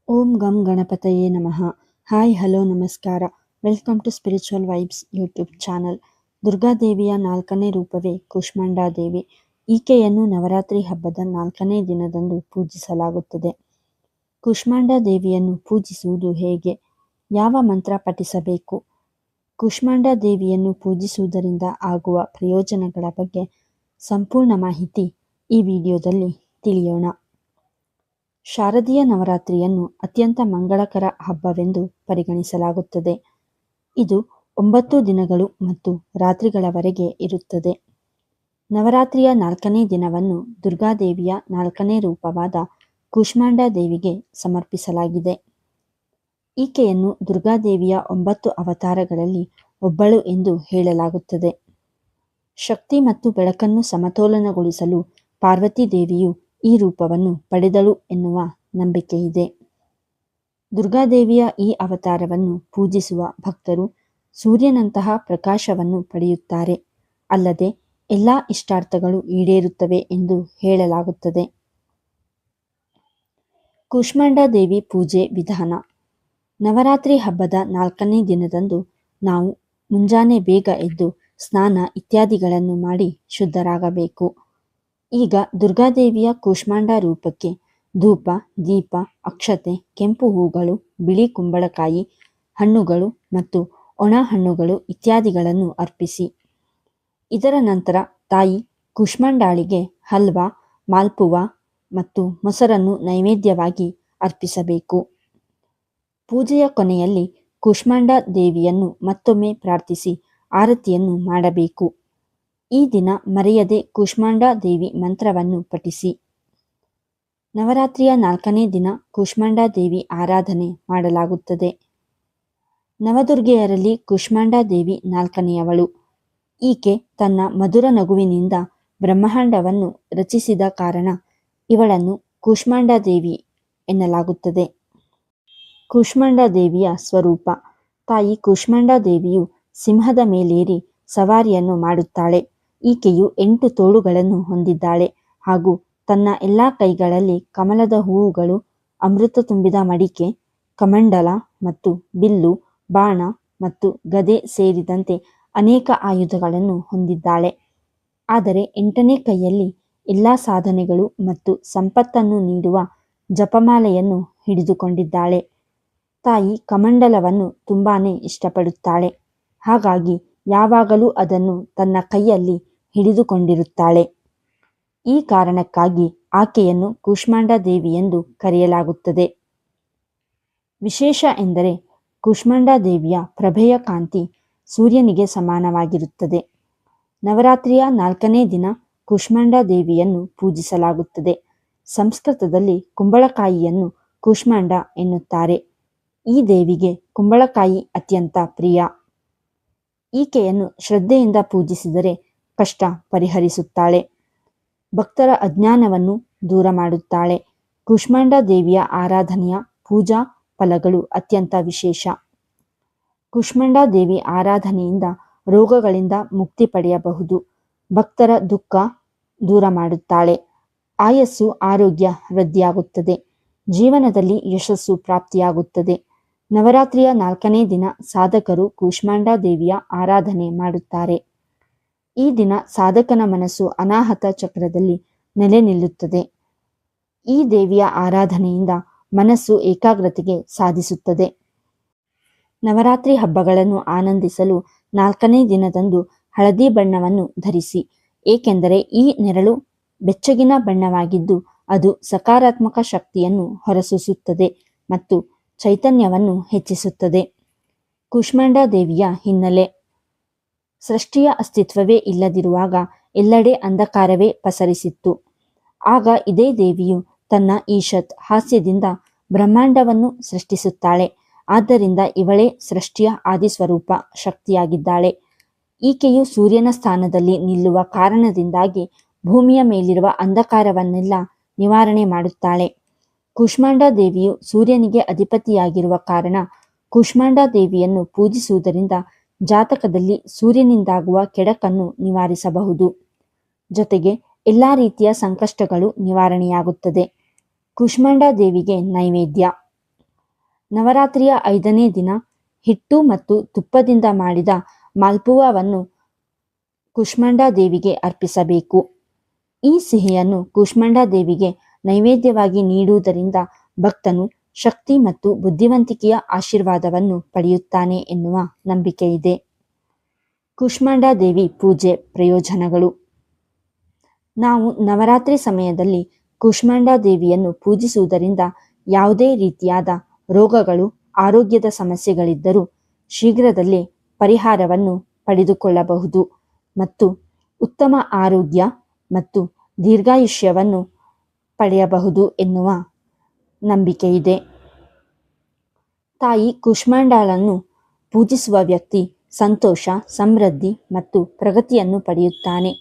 ಓಂ ಗಂ ಗಣಪತಯೇ ನಮಃ. ಹಾಯ್ ಹಲೋ ನಮಸ್ಕಾರ. Welcome to spiritual vibes YouTube channel. ದುರ್ಗಾದೇವಿಯ 4ನೇ ರೂಪವೇ ಕೂಷ್ಮಾಂಡಾದೇವಿ. ಈಕೆಯನ್ನು ನವರಾತ್ರಿ ಹಬ್ಬದ 4ನೇ ದಿನದಂದು ಪೂಜಿಸಲಾಗುತ್ತದೆ. ಕೂಷ್ಮಾಂಡಾದೇವಿಯನ್ನು ಪೂಜಿಸುವುದು ಹೇಗೆ? ಯಾವ ಮಂತ್ರ ಪಠಿಸಬೇಕು? ಕೂಷ್ಮಾಂಡಾದೇವಿಯನ್ನು ಪೂಜಿಸುವುದರಿಂದ ಆಗುವ ಪ್ರಯೋಜನಗಳ ಬಗ್ಗೆ ಸಂಪೂರ್ಣ ಮಾಹಿತಿ ಈ ವಿಡಿಯೋದಲ್ಲಿ ತಿಳಿಯೋಣ. ಶಾರದೀಯ ನವರಾತ್ರಿಯನ್ನು ಅತ್ಯಂತ ಮಂಗಳಕರ ಹಬ್ಬವೆಂದು ಪರಿಗಣಿಸಲಾಗುತ್ತದೆ. ಇದು 9 ದಿನಗಳು ಮತ್ತು ರಾತ್ರಿಗಳವರೆಗೆ ಇರುತ್ತದೆ. ನವರಾತ್ರಿಯ 4ನೇ ದಿನವನ್ನು ದುರ್ಗಾದೇವಿಯ 4ನೇ ರೂಪವಾದ ಕೂಷ್ಮಾಂಡಾದೇವಿಗೆ ಸಮರ್ಪಿಸಲಾಗಿದೆ. ಈಕೆಯನ್ನು ದುರ್ಗಾದೇವಿಯ 9 ಅವತಾರಗಳಲ್ಲಿ ಒಬ್ಬಳು ಎಂದು ಹೇಳಲಾಗುತ್ತದೆ. ಶಕ್ತಿ ಮತ್ತು ಬೆಳಕನ್ನು ಸಮತೋಲನಗೊಳಿಸಲು ಪಾರ್ವತಿ ದೇವಿಯು ಈ ರೂಪವನ್ನು ಪಡೆದಳು ಎನ್ನುವ ನಂಬಿಕೆಯಿದೆ. ದುರ್ಗಾದೇವಿಯ ಈ ಅವತಾರವನ್ನು ಪೂಜಿಸುವ ಭಕ್ತರು ಸೂರ್ಯನಂತಹ ಪ್ರಕಾಶವನ್ನು ಪಡೆಯುತ್ತಾರೆ. ಅಲ್ಲದೆ ಎಲ್ಲ ಇಷ್ಟಾರ್ಥಗಳು ಈಡೇರುತ್ತವೆ ಎಂದು ಹೇಳಲಾಗುತ್ತದೆ. ಕೂಷ್ಮಾಂಡಾದೇವಿ ಪೂಜೆ ವಿಧಾನ. ನವರಾತ್ರಿ ಹಬ್ಬದ 4ನೇ ದಿನದಂದು ನಾವು ಮುಂಜಾನೆ ಬೇಗ ಎದ್ದು ಸ್ನಾನ ಇತ್ಯಾದಿಗಳನ್ನು ಮಾಡಿ ಶುದ್ಧರಾಗಬೇಕು. ಈಗ ದುರ್ಗಾದೇವಿಯ ಕೂಷ್ಮಾಂಡ ರೂಪಕ್ಕೆ ಧೂಪ, ದೀಪ, ಅಕ್ಷತೆ, ಕೆಂಪು ಹೂಗಳು, ಬಿಳಿ ಕುಂಬಳಕಾಯಿ, ಹಣ್ಣುಗಳು ಮತ್ತು ಒಣ ಹಣ್ಣುಗಳು ಇತ್ಯಾದಿಗಳನ್ನು ಅರ್ಪಿಸಿ. ಇದರ ನಂತರ ತಾಯಿ ಕೂಷ್ಮಾಂಡಾಳಿಗೆ ಹಲ್ವಾ, ಮಾಲ್ಪುವಾ ಮತ್ತು ಮೊಸರನ್ನು ನೈವೇದ್ಯವಾಗಿ ಅರ್ಪಿಸಬೇಕು. ಪೂಜೆಯ ಕೊನೆಯಲ್ಲಿ ಕೂಷ್ಮಾಂಡಾ ದೇವಿಯನ್ನು ಮತ್ತೊಮ್ಮೆ ಪ್ರಾರ್ಥಿಸಿ ಆರತಿಯನ್ನು ಮಾಡಬೇಕು. ಈ ದಿನ ಮರೆಯದೆ ಕೂಷ್ಮಾಂಡಾ ದೇವಿ ಮಂತ್ರವನ್ನು ಪಠಿಸಿ. ನವರಾತ್ರಿಯ 4ನೇ ದಿನ ಕೂಷ್ಮಾಂಡಾ ದೇವಿ ಆರಾಧನೆ ಮಾಡಲಾಗುತ್ತದೆ. ನವದುರ್ಗೆಯರಲ್ಲಿ ಕೂಷ್ಮಾಂಡಾ ದೇವಿ 4ನೆಯವಳು. ಈಕೆ ತನ್ನ ಮಧುರ ನಗುವಿನಿಂದ ಬ್ರಹ್ಮಾಂಡವನ್ನು ರಚಿಸಿದ ಕಾರಣ ಇವಳನ್ನು ಕೂಷ್ಮಾಂಡಾ ದೇವಿ ಎನ್ನಲಾಗುತ್ತದೆ. ಕೂಷ್ಮಾಂಡಾ ದೇವಿಯ ಸ್ವರೂಪ. ತಾಯಿ ಕೂಷ್ಮಾಂಡಾ ದೇವಿಯು ಸಿಂಹದ ಮೇಲೇರಿ ಸವಾರಿಯನ್ನು ಮಾಡುತ್ತಾಳೆ. ಈಕೆಯು 8 ತೋಳುಗಳನ್ನು ಹೊಂದಿದ್ದಾಳೆ ಹಾಗೂ ತನ್ನ ಎಲ್ಲ ಕೈಗಳಲ್ಲಿ ಕಮಲದ ಹೂವುಗಳು, ಅಮೃತ ತುಂಬಿದ ಮಡಿಕೆ, ಕಮಂಡಲ ಮತ್ತು ಬಿಲ್ಲು, ಬಾಣ ಮತ್ತು ಗದೆ ಸೇರಿದಂತೆ ಅನೇಕ ಆಯುಧಗಳನ್ನು ಹೊಂದಿದ್ದಾಳೆ. ಆದರೆ 8ನೇ ಕೈಯಲ್ಲಿ ಎಲ್ಲ ಸಾಧನೆಗಳು ಮತ್ತು ಸಂಪತ್ತನ್ನು ನೀಡುವ ಜಪಮಾಲೆಯನ್ನು ಹಿಡಿದುಕೊಂಡಿದ್ದಾಳೆ. ತಾಯಿ ಕಮಂಡಲವನ್ನು ತುಂಬಾನೇ ಇಷ್ಟಪಡುತ್ತಾಳೆ. ಹಾಗಾಗಿ ಯಾವಾಗಲೂ ಅದನ್ನು ತನ್ನ ಕೈಯಲ್ಲಿ ಹಿಡಿದುಕೊಂಡಿರುತ್ತಾಳೆ. ಈ ಕಾರಣಕ್ಕಾಗಿ ಆಕೆಯನ್ನು ಕೂಷ್ಮಾಂಡಾ ದೇವಿ ಎಂದು ಕರೆಯಲಾಗುತ್ತದೆ. ವಿಶೇಷ ಎಂದರೆ ಕೂಷ್ಮಾಂಡಾ ದೇವಿಯ ಪ್ರಭೆಯ ಕಾಂತಿ ಸೂರ್ಯನಿಗೆ ಸಮಾನವಾಗಿರುತ್ತದೆ. ನವರಾತ್ರಿಯ 4ನೇ ದಿನ ಕೂಷ್ಮಾಂಡಾ ದೇವಿಯನ್ನು ಪೂಜಿಸಲಾಗುತ್ತದೆ. ಸಂಸ್ಕೃತದಲ್ಲಿ ಕುಂಬಳಕಾಯಿಯನ್ನು ಕೂಷ್ಮಾಂಡ ಎನ್ನುತ್ತಾರೆ. ಈ ದೇವಿಗೆ ಕುಂಬಳಕಾಯಿ ಅತ್ಯಂತ ಪ್ರಿಯ. ಈಕೆಯನ್ನು ಶ್ರದ್ಧೆಯಿಂದ ಪೂಜಿಸಿದರೆ ಕಷ್ಟ ಪರಿಹರಿಸುತ್ತಾಳೆ. ಭಕ್ತರ ಅಜ್ಞಾನವನ್ನು ದೂರ ಮಾಡುತ್ತಾಳೆ. ಕೂಷ್ಮಾಂಡಾ ದೇವಿಯ ಆರಾಧನೆಯ ಪೂಜಾ ಫಲಗಳು ಅತ್ಯಂತ ವಿಶೇಷ. ಕೂಷ್ಮಾಂಡಾ ದೇವಿ ಆರಾಧನೆಯಿಂದ ರೋಗಗಳಿಂದ ಮುಕ್ತಿ ಪಡೆಯಬಹುದು. ಭಕ್ತರ ದುಃಖ ದೂರ ಮಾಡುತ್ತಾಳೆ. ಆಯಸ್ಸು, ಆರೋಗ್ಯ ವೃದ್ಧಿಯಾಗುತ್ತದೆ. ಜೀವನದಲ್ಲಿ ಯಶಸ್ಸು ಪ್ರಾಪ್ತಿಯಾಗುತ್ತದೆ. ನವರಾತ್ರಿಯ 4ನೇ ದಿನ ಸಾಧಕರು ಕೂಷ್ಮಾಂಡಾ ದೇವಿಯ ಆರಾಧನೆ ಮಾಡುತ್ತಾರೆ. ಈ ದಿನ ಸಾಧಕನ ಮನಸ್ಸು ಅನಾಹತ ಚಕ್ರದಲ್ಲಿ ನೆಲೆ ನಿಲ್ಲುತ್ತದೆ. ಈ ದೇವಿಯ ಆರಾಧನೆಯಿಂದ ಮನಸ್ಸು ಏಕಾಗ್ರತೆಗೆ ಸಾಧಿಸುತ್ತದೆ. ನವರಾತ್ರಿ ಹಬ್ಬಗಳನ್ನು ಆನಂದಿಸಲು 4ನೇ ದಿನದಂದು ಹಳದಿ ಬಣ್ಣವನ್ನು ಧರಿಸಿ. ಏಕೆಂದರೆ ಈ ನೆರಳು ಬೆಚ್ಚಗಿನ ಬಣ್ಣವಾಗಿದ್ದು ಅದು ಸಕಾರಾತ್ಮಕ ಶಕ್ತಿಯನ್ನು ಹೊರಸೂಸುತ್ತದೆ ಮತ್ತು ಚೈತನ್ಯವನ್ನು ಹೆಚ್ಚಿಸುತ್ತದೆ. ಕೂಷ್ಮಾಂಡಾ ದೇವಿಯ ಹಿನ್ನೆಲೆ. ಸೃಷ್ಟಿಯ ಅಸ್ತಿತ್ವವೇ ಇಲ್ಲದಿರುವಾಗ ಎಲ್ಲೆಡೆ ಅಂಧಕಾರವೇ ಪಸರಿಸಿತ್ತು. ಆಗ ಇದೇ ದೇವಿಯು ತನ್ನ ಈಶತ್ ಹಾಸ್ಯದಿಂದ ಬ್ರಹ್ಮಾಂಡವನ್ನು ಸೃಷ್ಟಿಸುತ್ತಾಳೆ. ಆದ್ದರಿಂದ ಇವಳೇ ಸೃಷ್ಟಿಯ ಆದಿಸ್ವರೂಪ ಶಕ್ತಿಯಾಗಿದ್ದಾಳೆ. ಈಕೆಯು ಸೂರ್ಯನ ಸ್ಥಾನದಲ್ಲಿ ನಿಲ್ಲುವ ಕಾರಣದಿಂದಾಗಿ ಭೂಮಿಯ ಮೇಲಿರುವ ಅಂಧಕಾರವನ್ನೆಲ್ಲ ನಿವಾರಣೆ ಮಾಡುತ್ತಾಳೆ. ಕೂಷ್ಮಾಂಡಾ ದೇವಿಯು ಸೂರ್ಯನಿಗೆ ಅಧಿಪತಿಯಾಗಿರುವ ಕಾರಣ ಕೂಷ್ಮಾಂಡಾ ದೇವಿಯನ್ನು ಪೂಜಿಸುವುದರಿಂದ ಜಾತಕದಲ್ಲಿ ಸೂರ್ಯನಿಂದಾಗುವ ಕೆಡಕನ್ನು ನಿವಾರಿಸಬಹುದು. ಜೊತೆಗೆ ಎಲ್ಲ ರೀತಿಯ ಸಂಕಷ್ಟಗಳು ನಿವಾರಣೆಯಾಗುತ್ತದೆ. ಕೂಷ್ಮಾಂಡಾ ದೇವಿಗೆ ನೈವೇದ್ಯ. ನವರಾತ್ರಿಯ 5ನೇ ದಿನ ಹಿಟ್ಟು ಮತ್ತು ತುಪ್ಪದಿಂದ ಮಾಡಿದ ಮಾಲ್ಪುವಾವನ್ನು ಕೂಷ್ಮಾಂಡಾ ದೇವಿಗೆ ಅರ್ಪಿಸಬೇಕು. ಈ ಸಿಹಿಯನ್ನು ಕೂಷ್ಮಾಂಡಾ ದೇವಿಗೆ ನೈವೇದ್ಯವಾಗಿ ನೀಡುವುದರಿಂದ ಭಕ್ತನು ಶಕ್ತಿ ಮತ್ತು ಬುದ್ಧಿವಂತಿಕೆಯ ಆಶೀರ್ವಾದವನ್ನು ಪಡೆಯುತ್ತಾನೆ ಎನ್ನುವ ನಂಬಿಕೆ ಇದೆ. ಕೂಷ್ಮಾಂಡಾ ದೇವಿ ಪೂಜೆ ಪ್ರಯೋಜನಗಳು. ನಾವು ನವರಾತ್ರಿ ಸಮಯದಲ್ಲಿ ಕೂಷ್ಮಾಂಡಾ ದೇವಿಯನ್ನು ಪೂಜಿಸುವುದರಿಂದ ಯಾವುದೇ ರೀತಿಯಾದ ರೋಗಗಳು, ಆರೋಗ್ಯದ ಸಮಸ್ಯೆಗಳಿದ್ದರೂ ಶೀಘ್ರದಲ್ಲೇ ಪರಿಹಾರವನ್ನು ಪಡೆದುಕೊಳ್ಳಬಹುದು ಮತ್ತು ಉತ್ತಮ ಆರೋಗ್ಯ ಮತ್ತು ದೀರ್ಘಾಯುಷ್ಯವನ್ನು ಪಡೆಯಬಹುದು ಎನ್ನುವ ನಂಬಿಕೆ ಇದೆ. ತಾಯಿ ಕೂಷ್ಮಾಂಡಾಳನ್ನು ಪೂಜಿಸುವ ವ್ಯಕ್ತಿ ಸಂತೋಷ, ಸಮೃದ್ಧಿ ಮತ್ತು ಪ್ರಗತಿಯನ್ನು ಪಡೆಯುತ್ತಾನೆ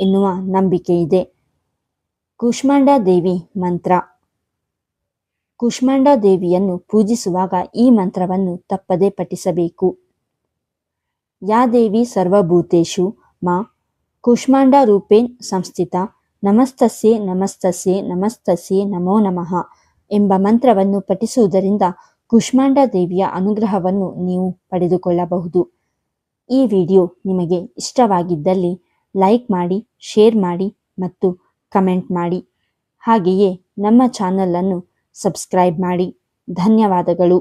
ಎನ್ನುವ ನಂಬಿಕೆ ಇದೆ. ಕೂಷ್ಮಾಂಡಾ ದೇವಿ ಮಂತ್ರ. ಕೂಷ್ಮಾಂಡಾ ದೇವಿಯನ್ನು ಪೂಜಿಸುವಾಗ ಈ ಮಂತ್ರವನ್ನು ತಪ್ಪದೆ ಪಠಿಸಬೇಕು. ಯಾ ದೇವಿ ಸರ್ವಭೂತೇಷು ಮಾ ಕೂಷ್ಮಾಂಡಾ ರೂಪೇಣ ಸಂಸ್ಥಿತ ನಮಸ್ತಸ್ಯೆ ನಮಸ್ತಸ್ಯೆ ನಮಸ್ತಸ್ಯೆ ನಮೋ ನಮಃ ಎಂಬ ಮಂತ್ರವನ್ನು ಪಠಿಸುವುದರಿಂದ ಕೂಷ್ಮಾಂಡಾ ದೇವಿಯ ಅನುಗ್ರಹವನ್ನು ನೀವು ಪಡೆದುಕೊಳ್ಳಬಹುದು. ಈ ವಿಡಿಯೋ ನಿಮಗೆ ಇಷ್ಟವಾಗಿದ್ದಲ್ಲಿ ಲೈಕ್ ಮಾಡಿ, ಶೇರ್ ಮಾಡಿ ಮತ್ತು ಕಮೆಂಟ್ ಮಾಡಿ. ಹಾಗೆಯೇ ನಮ್ಮ ಚಾನಲನ್ನು ಸಬ್ಸ್ಕ್ರೈಬ್ ಮಾಡಿ. ಧನ್ಯವಾದಗಳು.